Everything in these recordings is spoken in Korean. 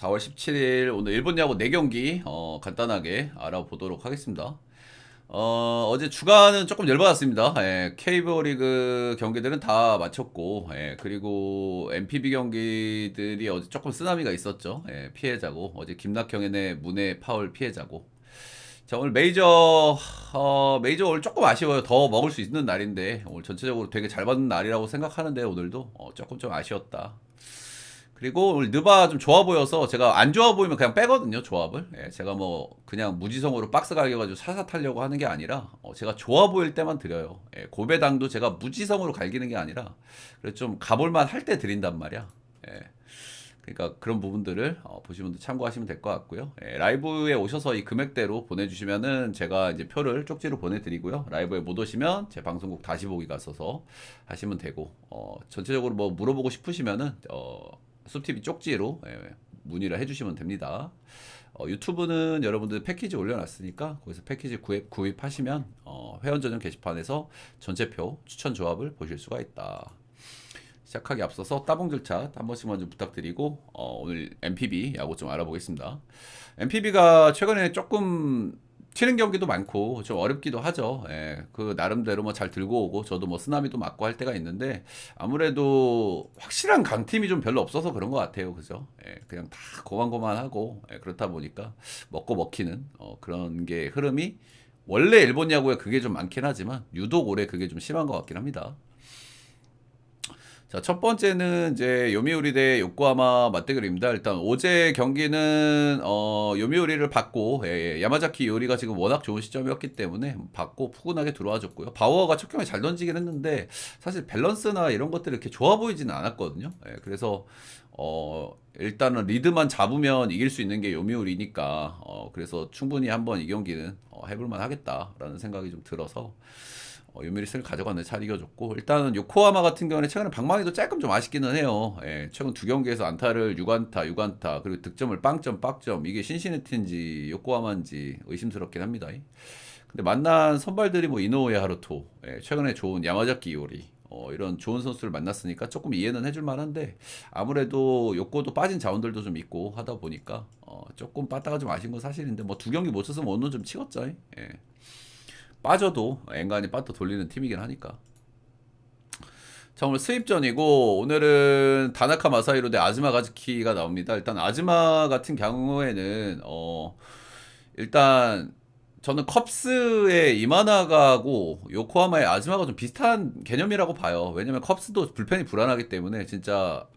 4월 17일 오늘 일본 야구 4경기 간단하게 알아보도록 하겠습니다. 어제 주간은 조금 열받았습니다. 예, KBO 리그 경기들은 다 마쳤고, 그리고 MPB 경기들이 어제 조금 쓰나미가 있었죠. 피해자고, 어제 김낙형의 문해 파울 피해자고. 자, 오늘 메이저 오늘 조금 아쉬워요. 더 먹을 수 있는 날인데, 오늘 전체적으로 되게 잘 받는 날이라고 생각하는데, 오늘도 조금 좀 아쉬웠다. 그리고 오늘 느바 좀 좋아 보여서 제가 안 좋아 보이면 그냥 빼거든요, 조합을. 제가 뭐 그냥 무지성으로 박스 갈겨가지고 사사 타려고 하는 게 아니라 제가 좋아 보일 때만 드려요. 고배당도 제가 무지성으로 갈기는 게 아니라 그래서 좀 가볼만 할 때 드린단 말이야. 그러니까 그런 부분들을 보시면 참고하시면 될 것 같고요. 라이브에 오셔서 이 금액대로 보내주시면은 제가 이제 표를 쪽지로 보내드리고요. 라이브에 못 오시면 제 방송국 다시 보기 가셔서 하시면 되고, 전체적으로 뭐 물어보고 싶으시면은 숲TV 쪽지로 문의를 해주시면 됩니다. 유튜브는 여러분들 패키지 올려놨으니까 거기서 패키지 구입하시면 회원 전용 게시판에서 전체표 추천 조합을 보실 수가 있다. 시작하기 앞서서 따봉 절차 한 번씩만 좀 부탁드리고 오늘 MPB 야구 좀 알아보겠습니다. MPB가 최근에 조금 튀는 경기도 많고 좀 어렵기도 하죠. 그 나름대로 뭐 잘 들고 오고 저도 뭐 쓰나미도 맞고 할 때가 있는데 아무래도 확실한 강팀이 좀 별로 없어서 그런 것 같아요. 그죠? 그냥 다 고만고만하고 그렇다 보니까 먹고 먹히는 그런 게 흐름이 원래 일본 야구에 그게 좀 많긴 하지만 유독 올해 그게 좀 심한 것 같긴 합니다. 자, 첫 번째는 이제 요미우리 대 요코하마 맞대결입니다. 일단 어제 경기는 요미우리를 받고 야마자키 요리가 지금 워낙 좋은 시점이었기 때문에 받고 푸근하게 들어와줬고요. 바우어가 첫 경기 잘 던지긴 했는데 사실 밸런스나 이런 것들이 이렇게 좋아 보이지는 않았거든요. 그래서 일단은 리드만 잡으면 이길 수 있는 게 요미우리니까 그래서 충분히 한번 이 경기는 해볼만 하겠다라는 생각이 좀 들어서 요미리스를 가져갔는데 잘 이겨줬고, 일단은 요코하마 같은 경우는 최근에 방망이도 조금 좀 아쉽기는 해요. 최근 두 경기에서 안타를 6안타, 6안타, 그리고 득점을 빵점, 빵점. 이게 신시내티인지 요코하마인지 의심스럽긴 합니다. 근데 만난 선발들이 뭐 이노우에 하루토, 최근에 좋은 야마자키 이오리, 이런 좋은 선수를 만났으니까 조금 이해는 해줄 만한데, 아무래도 요코도 빠진 자원들도 좀 있고 하다 보니까 조금 빠따가 좀 아쉬운 건 사실인데, 뭐 두 경기 못 쳤으면 오늘 좀 치겠죠. 빠져도 앵간히 빠져 돌리는 팀이긴 하니까. 자, 오늘 스윕전이고 오늘은 다나카 마사히로 대 아즈마 가즈키가 나옵니다. 일단 아즈마 같은 경우에는 일단 저는 컵스의 이마나가고 요코하마의 아즈마가 좀 비슷한 개념이라고 봐요. 왜냐면 컵스도 불펜이 불안하기 때문에 진짜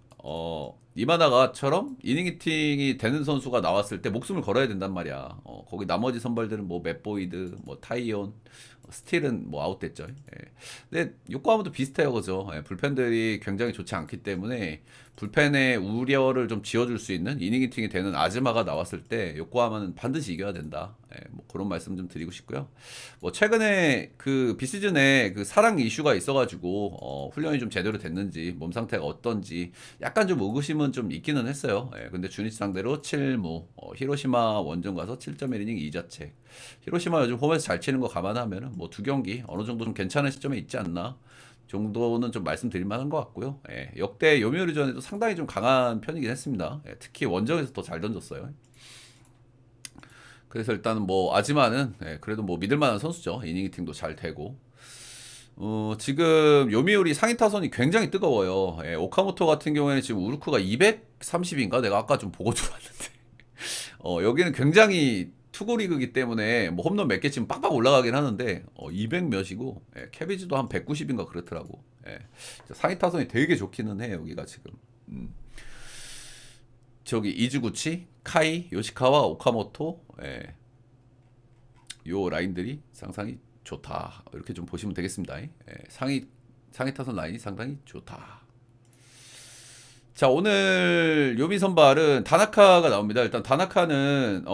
이마나가처럼 이닝 히팅이 되는 선수가 나왔을 때 목숨을 걸어야 된단 말이야. 거기 나머지 선발들은 뭐 맷보이드, 뭐 타이온, 스틸은 뭐 아웃됐죠. 근데 요코하마도 비슷해요, 그죠? 불펜들이 굉장히 좋지 않기 때문에 불펜의 우려를 좀 지어줄 수 있는 이닝 히팅이 되는 아즈마가 나왔을 때 요코하마는 반드시 이겨야 된다. 뭐 그런 말씀 좀 드리고 싶고요. 뭐 최근에 그 비시즌에 그 사랑 이슈가 있어가지고 훈련이 좀 제대로 됐는지 몸 상태가 어떤지 약간 좀 의구심은 좀 있기는 했어요. 근데 주니치 상대로 7무, 히로시마 원정 가서 7.1이닝 2자책. 히로시마 요즘 홈에서 잘 치는 거 감안하면은 뭐 두 경기 어느 정도 좀 괜찮은 시점에 있지 않나 정도는 좀 말씀드릴 만한 것 같고요. 역대 요미우리전에도 상당히 좀 강한 편이긴 했습니다. 특히 원정에서 더 잘 던졌어요. 그래서 일단은 뭐 아지마는 그래도 뭐 믿을만한 선수죠. 이닝 히팅도 잘 되고. 지금 요미우리 상위 타선이 굉장히 뜨거워요. 오카모토 같은 경우에는 지금 우르크가 230인가 내가 아까 좀 보고 들어왔는데 여기는 굉장히 투구리그이기 때문에 뭐 홈런 몇 개 지금 빡빡 올라가긴 하는데 200 몇이고 캐비지도 한 190인가 그렇더라고. 상위 타선이 되게 좋기는 해 여기가 지금. 저기 이즈구치, 카이, 요시카와 오카모토 요 라인들이 상당히 좋다. 이렇게 좀 보시면 되겠습니다. 상위 타선 라인이 상당히 좋다. 자, 오늘 요미 선발은 다나카가 나옵니다. 일단 다나카는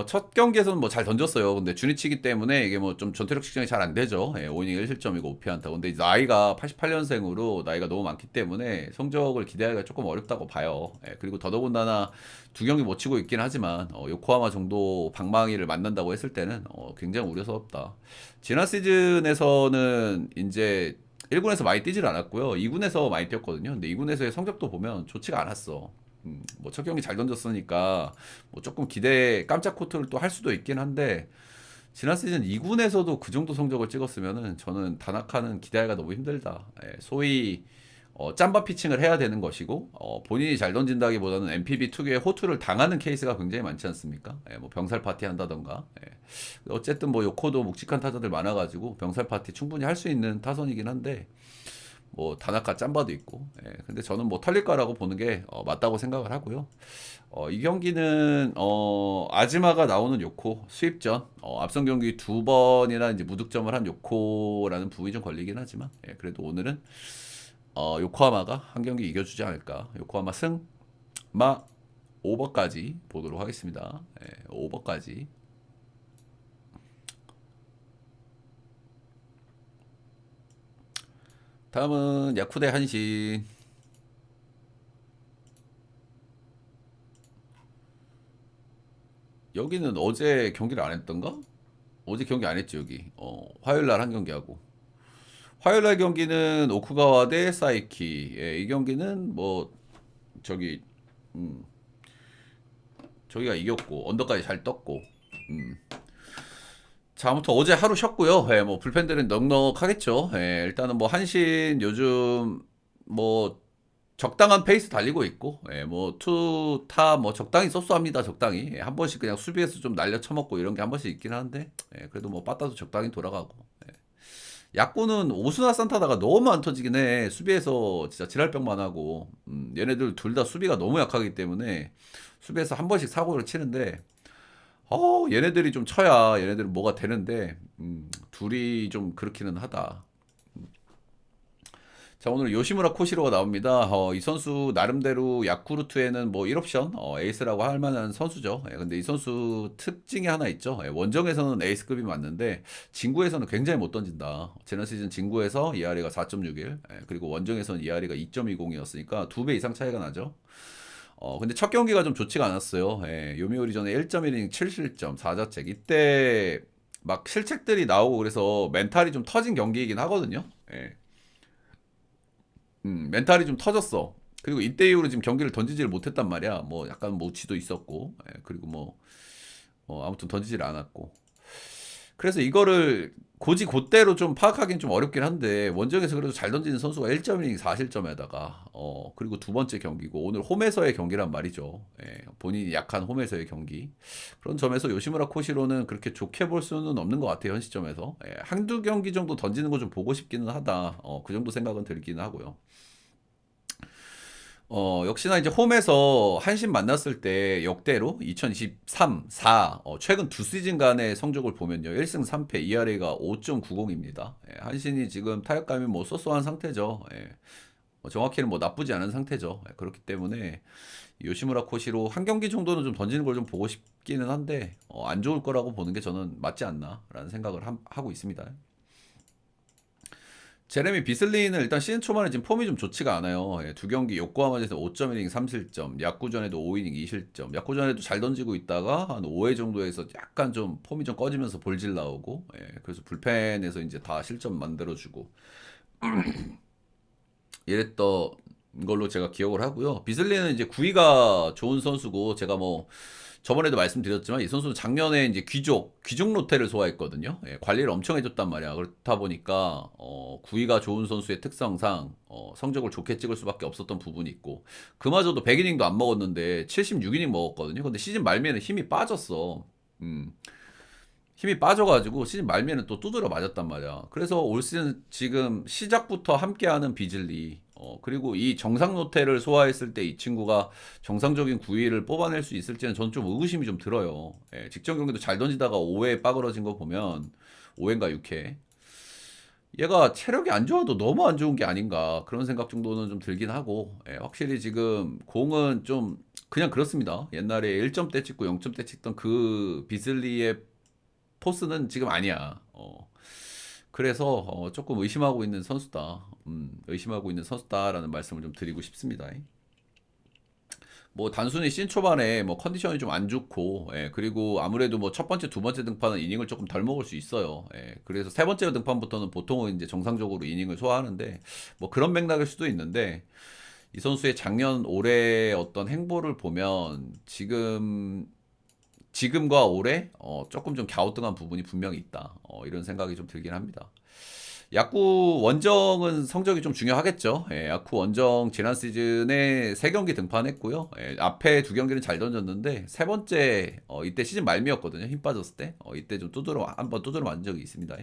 첫 경기에서는 뭐 잘 던졌어요. 근데 주니치기 때문에 이게 뭐 좀 전투력 측정이 잘 안 되죠. 5이닝 1실점이고 5피안타. 근데 이제 나이가 88년생으로 나이가 너무 많기 때문에 성적을 기대하기가 조금 어렵다고 봐요. 그리고 더더군다나 두 경기 못 치고 있긴 하지만 요코하마 정도 방망이를 만난다고 했을 때는 굉장히 우려스럽다. 지난 시즌에서는 이제 1군에서 많이 뛰질 않았고요. 2군에서 많이 뛰었거든요. 근데 2군에서의 성적도 보면 좋지가 않았어. 뭐 첫 경기 잘 던졌으니까 뭐 조금 기대 깜짝 코트를 또 할 수도 있긴 한데 지난 시즌 2군에서도 그 정도 성적을 찍었으면은 저는 다나카는 기대하기가 너무 힘들다. 소위 짬바 피칭을 해야 되는 것이고 본인이 잘 던진다기보다는 MPB 특유의 호투를 당하는 케이스가 굉장히 많지 않습니까? 뭐 병살 파티 한다던가. 어쨌든 뭐 요코도 묵직한 타자들 많아가지고 병살 파티 충분히 할 수 있는 타선이긴 한데 뭐 다나카 짬바도 있고. 근데 저는 뭐 털릴 거라고 보는 게 맞다고 생각을 하고요. 이 경기는 아즈마가 나오는 요코 수입전 앞선 경기 두 번이나 이제 무득점을 한 요코라는 부분이 좀 걸리긴 하지만 그래도 오늘은 요코하마가 한 경기 이겨주지 않을까. 요코하마 승마 오버까지 보도록 하겠습니다. 오버까지. 다음은 야쿠대 한신. 여기는 어제 경기를 안 했던가? 어제 경기 안 했지 여기. 화요일 날 한 경기 하고. 화요일 날 경기는 오쿠가와 대 사이키. 이 경기는 뭐 저기 저기가 이겼고 언더까지 잘 떴고. 자, 아무튼 어제 하루 쉬었고요. 뭐 불펜들은 넉넉하겠죠. 일단은 뭐 한신 요즘 뭐 적당한 페이스 달리고 있고, 뭐 투타 뭐 적당히 쏘쏘합니다. 적당히 한 번씩 그냥 수비에서 좀 날려 쳐먹고 이런 게 한 번씩 있긴 한데, 그래도 뭐 빠따도 적당히 돌아가고. 야구는 오스나 산타다가 너무 안 터지긴 해. 수비에서 진짜 지랄병만 하고, 얘네들 둘 다 수비가 너무 약하기 때문에 수비에서 한 번씩 사고를 치는데, 얘네들이 좀 쳐야 얘네들은 뭐가 되는데, 둘이 좀 그렇기는 하다. 자, 오늘 요시무라 코시로가 나옵니다. 이 선수 나름대로 야쿠르트에는 뭐 1옵션 에이스라고 할 만한 선수죠. 근데 이 선수 특징이 하나 있죠. 원정에서는 에이스급이 맞는데 진구에서는 굉장히 못 던진다. 지난 시즌 진구에서 ERA가 4.61, 그리고 원정에서는 ERA가 2.20이었으니까 2배 이상 차이가 나죠. 근데 첫 경기가 좀 좋지가 않았어요. 요미우리 전에 1.1이닝 7실점 4자책. 이때 막 실책들이 나오고 그래서 멘탈이 좀 터진 경기이긴 하거든요. 멘탈이 좀 터졌어. 그리고 이때 이후로 지금 경기를 던지지를 못했단 말이야. 뭐 약간 모치도 있었고, 그리고 뭐 아무튼 던지질 않았고. 그래서 이거를 고지 곧대로 좀 파악하기는 좀 어렵긴 한데 원정에서 그래도 잘 던지는 선수가 1.1이닝 4실점에다가 그리고 두 번째 경기고 오늘 홈에서의 경기란 말이죠. 본인이 약한 홈에서의 경기. 그런 점에서 요시무라 코시로는 그렇게 좋게 볼 수는 없는 것 같아요. 현 시점에서. 한두 경기 정도 던지는 거 좀 보고 싶기는 하다. 그 정도 생각은 들기는 하고요. 역시나 이제 홈에서 한신 만났을 때 역대로 2023, 4 최근 두 시즌간의 성적을 보면요. 1승 3패 ERA가 5.90입니다. 한신이 지금 타격감이 뭐 쏘쏘한 상태죠. 정확히는 뭐 나쁘지 않은 상태죠. 그렇기 때문에 요시무라 코시로 한 경기 정도는 좀 던지는 걸 좀 보고 싶기는 한데 안 좋을 거라고 보는 게 저는 맞지 않나라는 생각을 하고 있습니다. 제레미 비슬리는 일단 시즌 초반에 지금 폼이 좀 좋지가 않아요. 두 경기 요코하마에서 5.1이닝 3실점, 야구전에도 5이닝 2실점, 야구전에도 잘 던지고 있다가 한 5회 정도에서 약간 좀 폼이 좀 꺼지면서 볼질 나오고, 그래서 불펜에서 이제 다 실점 만들어주고 이랬던 걸로 제가 기억을 하고요. 비슬리는 이제 구위가 좋은 선수고 제가 뭐 저번에도 말씀드렸지만 이 선수는 작년에 이제 귀족 로테를 소화했거든요. 관리를 엄청 해줬단 말이야. 그렇다 보니까 구위가 좋은 선수의 특성상 성적을 좋게 찍을 수밖에 없었던 부분이 있고 그마저도 100이닝도 안 먹었는데 76이닝 먹었거든요. 근데 시즌 말미에는 힘이 빠졌어. 힘이 빠져가지고 시즌 말미에는 또 두드려 맞았단 말이야. 그래서 올 시즌 지금 시작부터 함께하는 비즐리 그리고 이 정상 노태를 소화했을 때 이 친구가 정상적인 구위를 뽑아낼 수 있을지는 저는 좀 의구심이 좀 들어요. 직전 경기도 잘 던지다가 5회에 빠그러진 거 보면 5회인가 6회 얘가 체력이 안 좋아도 너무 안 좋은 게 아닌가 그런 생각 정도는 좀 들긴 하고 확실히 지금 공은 좀 그냥 그렇습니다. 옛날에 1점대 찍고 0점대 찍던 그 비슬리의 포스는 지금 아니야. 그래서 조금 의심하고 있는 선수다. 의심하고 있는 선수다라는 말씀을 좀 드리고 싶습니다. 뭐 단순히 시즌 초반에 뭐 컨디션이 좀 안 좋고, 그리고 아무래도 뭐 첫 번째, 두 번째 등판은 이닝을 조금 덜 먹을 수 있어요. 그래서 세 번째 등판부터는 보통은 이제 정상적으로 이닝을 소화하는데 뭐 그런 맥락일 수도 있는데 이 선수의 작년 올해 어떤 행보를 보면 지금과 올해 조금 좀 갸우뚱한 부분이 분명히 있다. 이런 생각이 좀 들긴 합니다. 야구 원정은 성적이 좀 중요하겠죠. 야구 원정 지난 시즌에 3경기 등판했고요. 앞에 2경기는 잘 던졌는데 세 번째 이때 시즌 말미였거든요. 힘 빠졌을 때. 이때 좀 한번 두드러 맞은 적이 있습니다.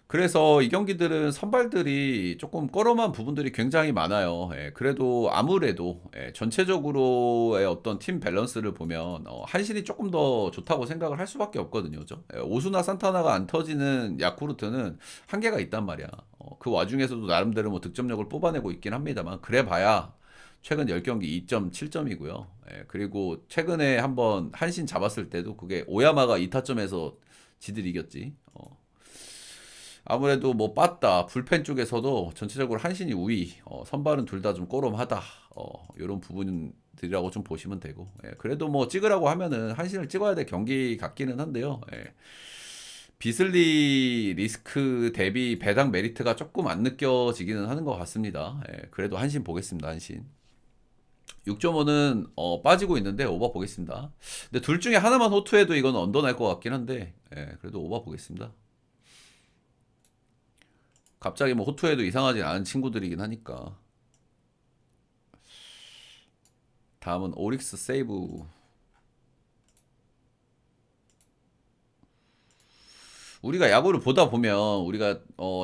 그래서 이 경기들은 선발들이 조금 꺼름한 부분들이 굉장히 많아요. 그래도 아무래도 전체적으로의 어떤 팀 밸런스를 보면 한신이 조금 더 좋다고 생각을 할 수밖에 없거든요. 그죠? 오수나 산타나가 안 터지는 야쿠르트는 한계가 있단 말이야. 그 와중에서도 나름대로 뭐 득점력을 뽑아내고 있긴 합니다만 그래봐야 최근 10경기 2.7점이고요. 그리고 최근에 한번 한신 잡았을 때도 그게 오야마가 2타점에서 지들 이겼지. 아무래도 뭐 빠따 불펜 쪽에서도 전체적으로 한신이 우위, 선발은 둘 다 좀 꼬름하다, 이런 부분들이라고 좀 보시면 되고, 그래도 뭐 찍으라고 하면은 한신을 찍어야 될 경기 같기는 한데요. 비슬리 리스크 대비 배당 메리트가 조금 안 느껴지기는 하는 것 같습니다. 그래도 한신 보겠습니다. 한신. 6.5는 빠지고 있는데 오버 보겠습니다. 근데 둘 중에 하나만 호투해도 이건 언더 날 것 같긴 한데, 그래도 오버 보겠습니다. 갑자기 뭐 호투해도 이상하지 않은 친구들이긴 하니까. 다음은 오릭스 세이브. 우리가 야구를 보다 보면 우리가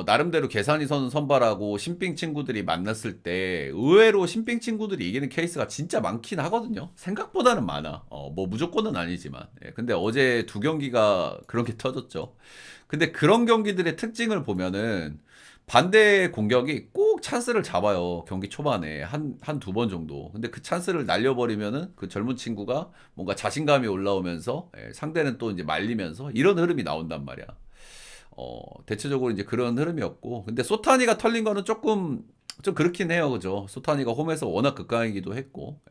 나름대로 계산이 서는 선발하고 신빙 친구들이 만났을 때 의외로 신빙 친구들이 이기는 케이스가 진짜 많긴 하거든요. 생각보다는 많아. 뭐 무조건은 아니지만. 근데 어제 2경기가 그런 게 터졌죠. 근데 그런 경기들의 특징을 보면은 반대 공격이 꼭 찬스를 잡아요. 경기 초반에 한 두 번 정도. 근데 그 찬스를 날려버리면은 그 젊은 친구가 뭔가 자신감이 올라오면서 상대는 또 이제 말리면서 이런 흐름이 나온단 말이야. 대체적으로 이제 그런 흐름이었고. 근데 소타니가 털린 거는 조금 좀 그렇긴 해요. 그죠? 소타니가 홈에서 워낙 극강이기도 했고.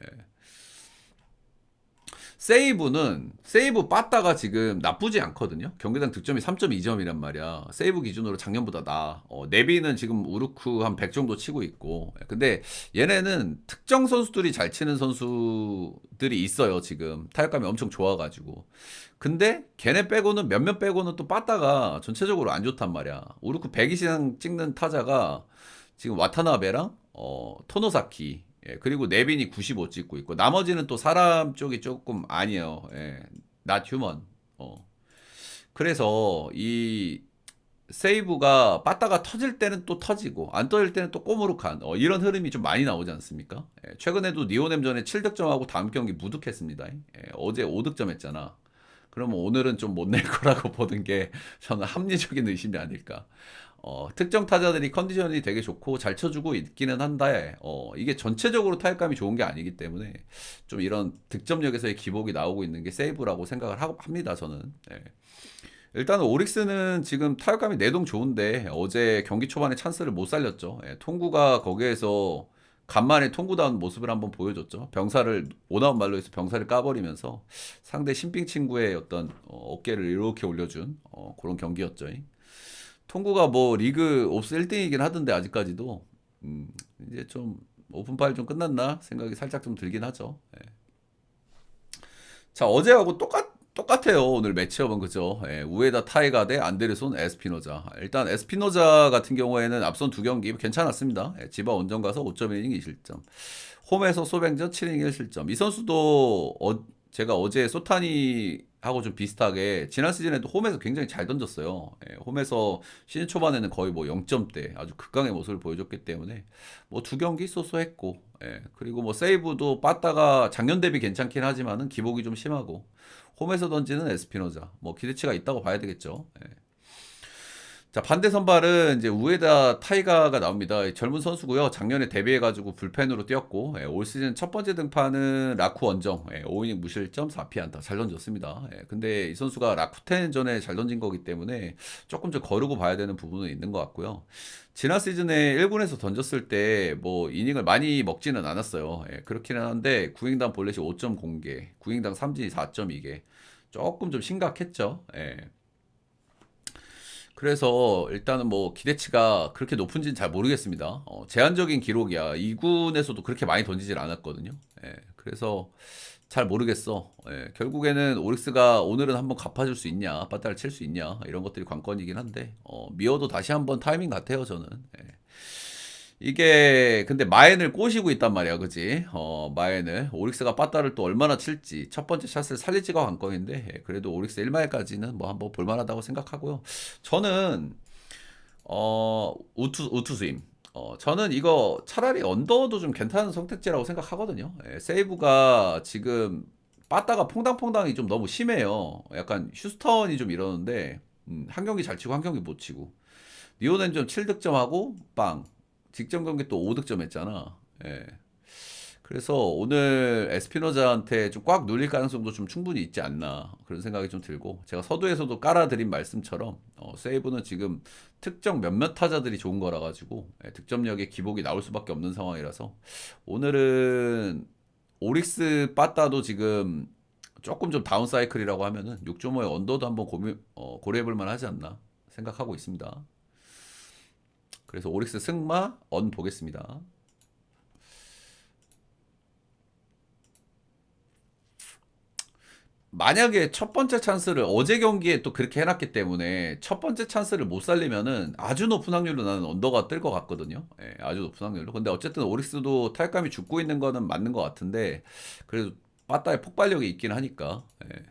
세이브 빠따가 지금 나쁘지 않거든요. 경기당 득점이 3.2점이란 말이야. 세이브 기준으로 작년보다 나아. 네비는 지금 우르크 한 100 정도 치고 있고. 근데 얘네는 특정 선수들이 잘 치는 선수들이 있어요. 지금 타격감이 엄청 좋아가지고. 근데 걔네 빼고는 몇몇 빼고는 또 빠따가 전체적으로 안 좋단 말이야. 우르크 100 이상 찍는 타자가 지금 와타나베랑 토노사키, 그리고 네빈이 95 찍고 있고 나머지는 또 사람 쪽이 조금 아니에요. not human. 그래서 이 세이브가 빠따가 터질 때는 또 터지고 안 터질 때는 또 꼬무룩한 이런 흐름이 좀 많이 나오지 않습니까? 최근에도 니오넴전에 7득점하고 다음 경기 무득했습니다. 어제 5득점 했잖아. 그러면 오늘은 좀 못 낼 거라고 보는 게 저는 합리적인 의심이 아닐까. 특정 타자들이 컨디션이 되게 좋고 잘 쳐주고 있기는 한데, 이게 전체적으로 타격감이 좋은 게 아니기 때문에 좀 이런 득점력에서의 기복이 나오고 있는 게 세이브라고 생각을 합니다, 저는. 일단은 오릭스는 지금 타격감이 내동 좋은데 어제 경기 초반에 찬스를 못 살렸죠. 통구가 거기에서 간만에 통구다운 모습을 한번 보여줬죠. 병사를 오나운 말로 해서 병사를 까버리면서 상대 신빙 친구의 어떤 어깨를 이렇게 올려준 그런 경기였죠. 통구가 뭐 리그 옵스 1등이긴 하던데 아직까지도 이제 좀 오픈파일 좀 끝났나 생각이 살짝 좀 들긴 하죠. 자, 어제하고 똑같아요. 오늘 매치업은 그죠. 우에다 타이가 대 안데르손 에스피노자. 일단 에스피노자 같은 경우에는 앞선 2경기 괜찮았습니다. 지바 원정 가서 5.1이닝 2실점. 홈에서 소뱅전 7이닝 1실점. 이 선수도 제가 어제 소타니하고 좀 비슷하게 지난 시즌에도 홈에서 굉장히 잘 던졌어요. 홈에서 시즌 초반에는 거의 뭐 0점대 아주 극강의 모습을 보여줬기 때문에 뭐 2경기 쏘쏘했고, 그리고 뭐 세이브도 빠따가 작년 대비 괜찮긴 하지만은 기복이 좀 심하고 홈에서 던지는 에스피노자 뭐 기대치가 있다고 봐야 되겠죠. 자, 반대 선발은 이제 우에다 타이가가 나옵니다. 젊은 선수고요. 작년에 데뷔해가지고 불펜으로 뛰었고, 올 시즌 첫 번째 등판은 라쿠 원정, 5이닝 무실점 4피안타 잘 던졌습니다. 근데 이 선수가 라쿠텐 전에 잘 던진 거기 때문에 조금 좀 거르고 봐야 되는 부분은 있는 것 같고요. 지난 시즌에 1군에서 던졌을 때 뭐 이닝을 많이 먹지는 않았어요. 그렇기는 한데 9인당 볼넷이 5.0개, 9인당 삼진이 4.2개, 조금 좀 심각했죠. 그래서 일단은 뭐 기대치가 그렇게 높은지는 잘 모르겠습니다. 제한적인 기록이야. 2군에서도 그렇게 많이 던지질 않았거든요. 예, 그래서 잘 모르겠어. 예, 결국에는 오릭스가 오늘은 한번 갚아줄 수 있냐, 빠따를 칠 수 있냐, 이런 것들이 관건이긴 한데, 미어도 다시 한번 타이밍 같아요, 저는. 예. 이게 근데 마엔을 꼬시고 있단 말이야, 그지? 마엔을 오릭스가 빠따를 또 얼마나 칠지 첫 번째 샷을 살릴지가 관건인데, 예, 그래도 오릭스 1마일까지는 뭐 한번 볼만하다고 생각하고요. 저는 우투 스임. 저는 이거 차라리 언더도 좀 괜찮은 선택지라고 생각하거든요. 예, 세이브가 지금 빠따가 퐁당퐁당이 좀 너무 심해요. 약간 휴스턴이 좀 이러는데, 한 경기 잘 치고 한 경기 못 치고. 리오넨 좀 7득점하고 빵. 직전 경기 또 5득점 했잖아. 예. 그래서 오늘 에스피노자한테 좀 꽉 눌릴 가능성도 좀 충분히 있지 않나 그런 생각이 좀 들고, 제가 서두에서도 깔아드린 말씀처럼 세이브는 지금 특정 몇몇 타자들이 좋은 거라 가지고 득점력에 기복이 나올 수밖에 없는 상황이라서 오늘은 오릭스 빠따도 지금 조금 좀 다운 사이클이라고 하면은 6.5의 언더도 한번 고려해볼 만하지 않나 생각하고 있습니다. 그래서 오릭스 승마 언 보겠습니다. 만약에 첫 번째 찬스를 어제 경기에 또 그렇게 해놨기 때문에 첫 번째 찬스를 못 살리면은 아주 높은 확률로 나는 언더가 뜰 것 같거든요. 예, 아주 높은 확률로. 근데 어쨌든 오릭스도 타격감이 죽고 있는 거는 맞는 것 같은데, 그래도 빠따의 폭발력이 있긴 하니까. 예.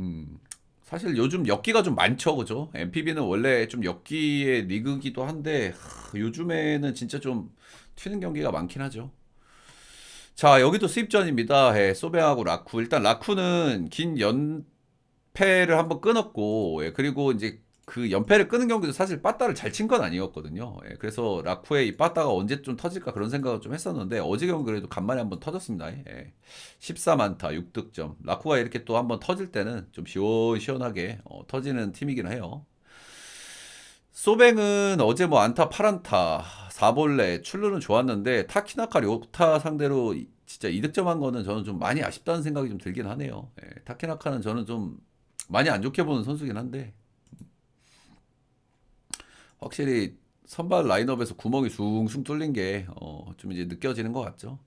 음, 사실 요즘 역기가 좀 많죠, 그죠? MPB는 원래 좀 역기의 리그기도 한데 요즘에는 진짜 좀 튀는 경기가 많긴 하죠. 자, 여기도 수입전입니다. 예, 소뱅하고 라쿠. 일단 라쿠는 긴 연패를 한번 끊었고, 예, 그리고 이제 그 연패를 끊은 경기도 사실 빠따를 잘 친 건 아니었거든요. 예, 그래서 라쿠의 이 빠따가 언제 좀 터질까 그런 생각을 좀 했었는데, 어제 경기 그래도 간만에 한번 터졌습니다. 예. 14만타, 6득점. 라쿠가 이렇게 또 한번 터질 때는 좀 시원시원하게 터지는 팀이긴 해요. 소뱅은 어제 뭐 안타 8안타 4볼레 출루는 좋았는데 타키나카 료타 상대로 진짜 이득점한 거는 저는 좀 많이 아쉽다는 생각이 좀 들긴 하네요. 예, 타키나카는 저는 좀 많이 안 좋게 보는 선수긴 한데 확실히 선발 라인업에서 구멍이 숭숭 뚫린 게 좀 이제 느껴지는 것 같죠.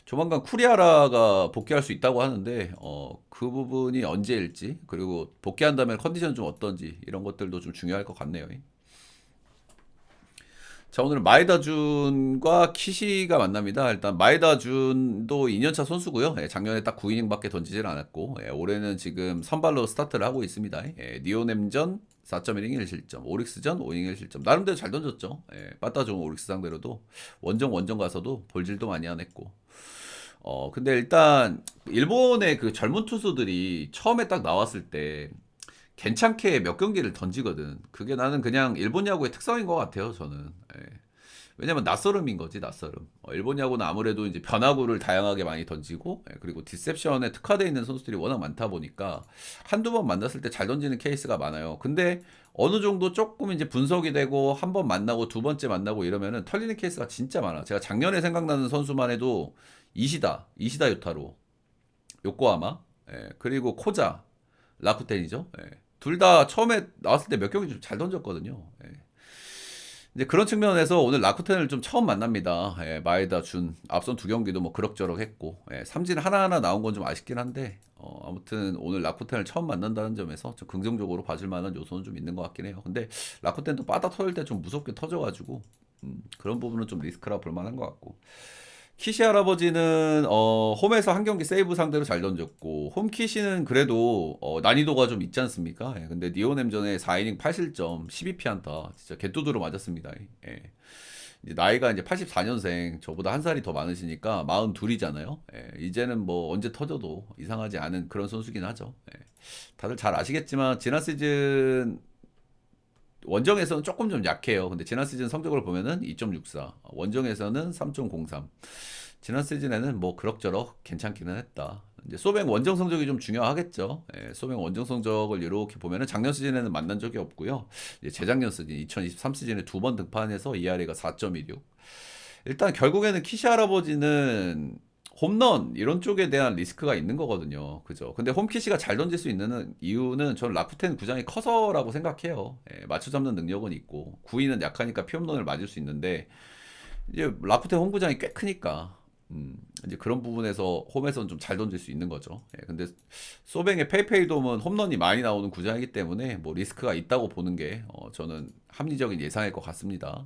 조만간 쿠리아라가 복귀할 수 있다고 하는데 그 부분이 언제일지, 그리고 복귀한다면 컨디션 좀 어떤지 이런 것들도 좀 중요할 것 같네요. 자, 오늘은 마에다준과 키시가 만납니다. 일단 마에다준도 2년차 선수고요. 예, 작년에 딱 9이닝밖에 던지질 않았고, 예, 올해는 지금 선발로 스타트를 하고 있습니다. 예, 니오넴전 4.1이닝 1실점, 오릭스전 5이닝 1실점. 나름대로 잘 던졌죠. 예, 빠따 좋은 오릭스 상대로도 원정 가서도 볼질도 많이 안 했고. 근데 일단 일본의 그 젊은 투수들이 처음에 딱 나왔을 때 괜찮게 몇 경기를 던지거든. 그게 나는 그냥 일본 야구의 특성인 것 같아요, 저는. 예. 왜냐면 낯설음인 거지, 낯설음. 일본 야구는 아무래도 이제 변화구를 다양하게 많이 던지고, 예, 그리고 디셉션에 특화되어 있는 선수들이 워낙 많다 보니까 한두 번 만났을 때 잘 던지는 케이스가 많아요. 근데 어느 정도 조금 이제 분석이 되고 한 번 만나고 두 번째 만나고 이러면은 털리는 케이스가 진짜 많아. 제가 작년에 생각나는 선수만 해도 이시다 유타로, 요코하마, 예, 그리고 코자, 라쿠텐이죠. 예. 둘 다 처음에 나왔을 때 몇 경기 좀 잘 던졌거든요. 예. 이제 그런 측면에서 오늘 라쿠텐을 좀 처음 만납니다. 예, 마에다 준 앞선 두 경기도 뭐 그럭저럭 했고, 예, 삼진 하나하나 나온 건 좀 아쉽긴 한데 아무튼 오늘 라쿠텐을 처음 만난다는 점에서 좀 긍정적으로 봐줄 만한 요소는 좀 있는 것 같긴 해요. 근데 라쿠텐도 빠다 터질 때 좀 무섭게 터져가지고 그런 부분은 좀 리스크라 볼 만한 것 같고, 키시 할아버지는 홈에서 한 경기 세이브 상대로 잘 던졌고, 홈키시는 그래도 난이도가 좀 있지 않습니까? 예, 근데 니오넴전에 4이닝 8실점 12피안타 진짜 개뚜드로 맞았습니다. 예. 이제 나이가 이제 84년생, 저보다 한 살이 더 많으시니까 42이잖아요. 예, 이제는 뭐 언제 터져도 이상하지 않은 그런 선수긴 하죠. 예. 다들 잘 아시겠지만 지난 시즌 원정에서는 조금 좀 약해요. 근데 지난 시즌 성적을 보면은 2.64, 원정에서는 3.03. 지난 시즌에는 뭐 그럭저럭 괜찮기는 했다. 이제 소뱅 원정 성적이 좀 중요하겠죠. 예, 소뱅 원정 성적을 이렇게 보면은 작년 시즌에는 만난 적이 없고요. 이제 재작년 시즌 2023 시즌에 두 번 등판해서 ERA가 4.16. 일단 결국에는 키시 할아버지는 홈런 이런 쪽에 대한 리스크가 있는 거거든요. 그죠? 근데 홈키시가 잘 던질 수 있는 이유는 저는 라쿠텐 구장이 커서라고 생각해요. 예, 맞춰 잡는 능력은 있고 구위는 약하니까 피홈런을 맞을 수 있는데 이제 라쿠텐 홈 구장이 꽤 크니까 이제 그런 부분에서 홈에서는 좀 잘 던질 수 있는 거죠. 예, 근데 소뱅의 페이페이 돔은 홈런이 많이 나오는 구장이기 때문에 뭐 리스크가 있다고 보는 게 저는 합리적인 예상일 것 같습니다.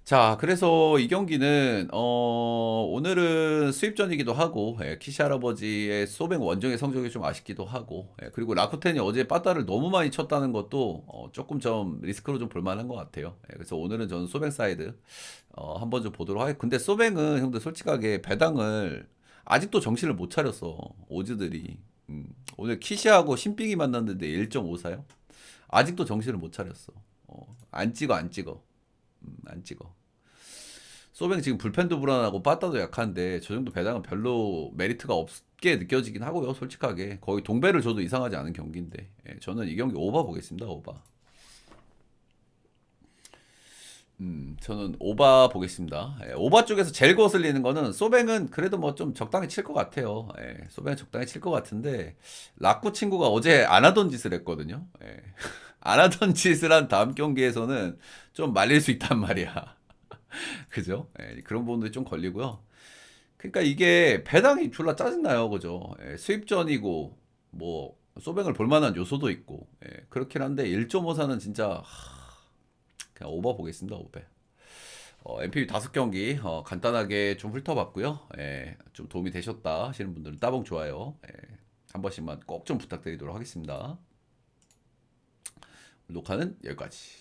자, 그래서 이 경기는 오늘은 수입전이기도 하고 키시 할아버지의 소뱅 원정의 성적이 좀 아쉽기도 하고 그리고 라쿠텐이 어제 빠따를 너무 많이 쳤다는 것도 조금 좀 리스크로 좀 볼만한 것 같아요. 그래서 오늘은 저는 소뱅 사이드 한번 좀 보도록 하겠고 근데 소뱅은 형들 솔직하게 배당을 아직도 정신을 못 차렸어 오즈들이. 오늘 키시하고 신빙이 만났는데 1.54요? 아직도 정신을 못 차렸어. 안 찍어 안 찍어. 안 찍어. 소뱅 지금 불펜도 불안하고 빠따도 약한데 저 정도 배당은 별로 메리트가 없게 느껴지긴 하고요. 솔직하게 거의 동배를 줘도 이상하지 않은 경기인데 저는 이 경기 오버 보겠습니다. 오버. 저는 오바 보겠습니다. 오바 쪽에서 제일 거슬리는 거는 소뱅은 그래도 뭐 좀 적당히 칠 것 같아요. 소뱅은 적당히 칠 것 같은데 라쿠 친구가 어제 안 하던 짓을 했거든요. 안 하던 짓을 한 다음 경기에서는 좀 말릴 수 있단 말이야. 그죠? 그런 부분도 좀 걸리고요. 그러니까 이게 배당이 졸라 짜증나요. 그죠? 수입전이고 뭐 소뱅을 볼 만한 요소도 있고 그렇긴 한데 1.54는 진짜 그냥 오버 보겠습니다. 오버. MPV 5경기 간단하게 좀 훑어봤고요. 좀 도움이 되셨다 하시는 분들은 따봉 좋아요. 한 번씩만 꼭 좀 부탁드리도록 하겠습니다. 녹화는 여기까지.